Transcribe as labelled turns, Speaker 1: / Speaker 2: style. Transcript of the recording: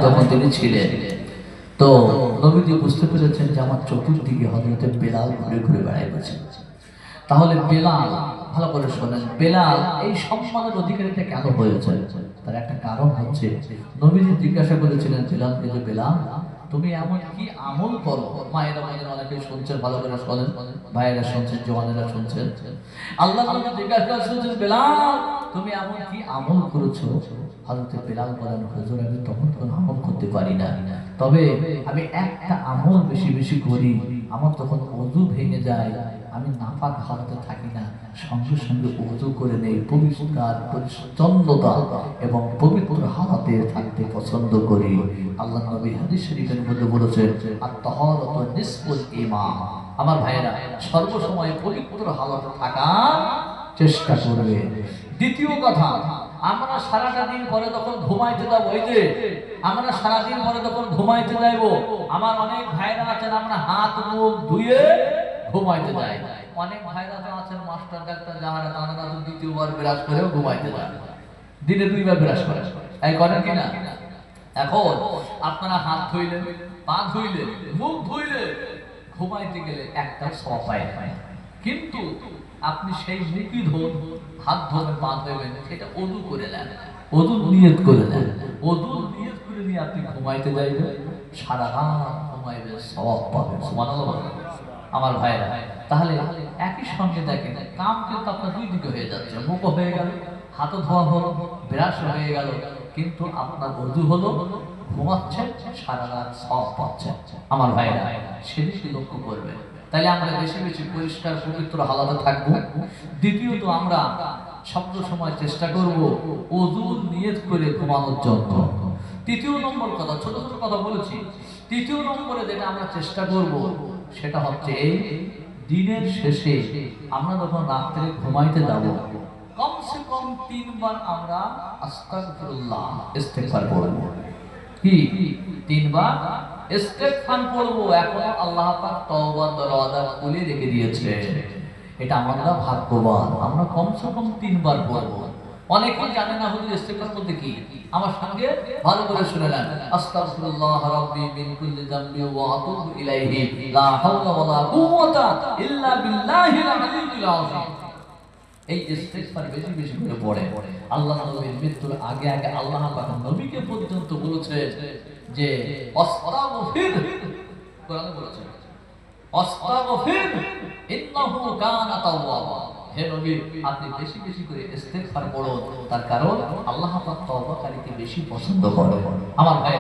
Speaker 1: যখন তিনি ছিলেন, তো নবীজি বুঝতে পেরেছেন যে আমার চতুর্দিকে হযরতে বেলাল ঘুরে ঘুরে বেড়াইতেছে। তাহলে বেলাল, ভালো করে শোনেন, বেলাল এই সম্মানের অধিকারীটা কেন হয়েছে? তার একটা কারণ হচ্ছে, নবীজি জিজ্ঞাসা করেছিলেন বেলালকে যে বেলাল, তুমি এমন কি আমল করো? মায়েরা মায়েরা অনেকে শুনছেন, ভালো করে শোনেন, ভাইয়েরা শুনছেন, জওয়ানেরা শুনছেন। আল্লাহ নবী জিজ্ঞাসা করেছেন বেলাল, তুমি এমন কি আমল করেছো? হযরতে বেলাল বলেন, হুজুর আমি তখন কোনো আমল করতে পারি না, তবে আমি একটা আমল বেশি বেশি করি। আমার তখন ওযু ভেঙে যায়, আমি নাপাক হালতে থাকি না, সঙ্গে সঙ্গে ওযু করে নেই, পরিষ্কার পরিচ্ছন্নতা এবং পবিত্র হালাতে থাকতে পছন্দ করি। আল্লাহ নবী হাদিস শরীফের মধ্যে বলেছেন, আত-তাহারাতু নিসফুল ঈমান। আমার ভাইয়েরা, সর্বসময় পবিত্র হালাতে থাকার চেষ্টা করবে। দ্বিতীয় কথা, আমরা সারাটা দিন পরে তখন ঘুমাইতে যাব, এই যে আমরা সারাদিন পরে তখন ঘুমাইতে যাইব, আমার অনেক ভাইরা আছেন আমরা হাত মুখ ধুয়ে ঘুমাইতে যাই। অনেক ভাইরা তো আছেন মাস্টার ডাক্তার যাহারা, তারা তো দ্বিতীয়বার ব্রাশ করেও ঘুমাইতে যায়, দিনে দুইবার ব্রাশ করে, এই করেন কিনা? এখন আপনারা হাত ধুইলেন, পা ধুইলেন, মুখ ধুইলেন, ঘুমাইতে গেলে একটা সওয়াব পায়, কিন্তু আপনি সেই মুখই ধোন, হাত ধোবেন, পা ধোবেন, সেটা ওযু করে নেন, ওযু নিয়ত করে নেন, ওযু নিয়ত করে নিয়ে আপনি ঘুমাইতে যাইবেন, সারা রাত ঘুমাইবেন, সওয়াব পাবেন। সুবহানাল্লাহ। আমার ভাইরা, তাহলে একই সঙ্গে দেখেন, কাম কিন্তু আপনার দুই দিকে হয়ে যাচ্ছে, মুখও হয়ে গেল, হাতও ধোয়া হলো, ব্রাশ হয়ে গেল, কিন্তু আপনার ওযু হলো, ঘুমাচ্ছেন, সারা রাত সওয়াব পাচ্ছেন। আমার ভাইরা, সেদিকে লক্ষ্য করবেন। তাইলে আমরা বেশি বেশি পরিষ্কার পবিত্র হালাতে থাকবো। দ্বিতীয়ত, আমরা সব সময় চেষ্টা করব ওযু নিয়ত করে ঘুমানোর জন্য। তৃতীয় নম্বর কথা, ছোট ছোট কথা বলেছি, তৃতীয় নম্বরে যেটা আমরা চেষ্টা করব সেটা হচ্ছে, এই দিনের শেষে আমরা যখন রাত্রে ঘুমাইতে যাব, কমসে কম 3 বার আমরা আস্তাগফিরুল্লাহ ইস্তেগফার পড়ব। কি 3 বার ইস্তেগফার পড়ব? এখন আল্লাহ পাক তওবার দরওয়াজা খুলে রেখে দিয়েছে, এটা আমরা ভাগ্যবান, আমরা কমসে কম 3 বার পড়ব। অনেকেই জানে না হুজুর ইস্তেগফার বলতে কি। আমার সঙ্গে ভালো করে শুনে নেন, আস্তাগফিরুল্লাহ রাব্বি মিন কুল্লি যামবি ওয়া আতুবু ইলাইহি লা হাওলা ওয়া লা কুওয়াতা ইল্লা বিল্লাহিল আলিয়্যিল আযীম। এই ইস্তেগফার বেশি বেশি করে পড়ে। আল্লাহ নবীর মৃত্যুর আগে আগে আল্লাহ পাক নবীকে পর্যন্ত বলেছে যে আস্তাগফির, কোরআনে বলেছে আস্তাগফির ইন্নাহু কানা তাওয়াবা। হে নবী, আপনি বেশি বেশি করে ইস্তেগফার পড়ুন, তার কারণ আল্লাহ পাক তওবাকারীকে বেশি পছন্দ করেন। আমার ভাই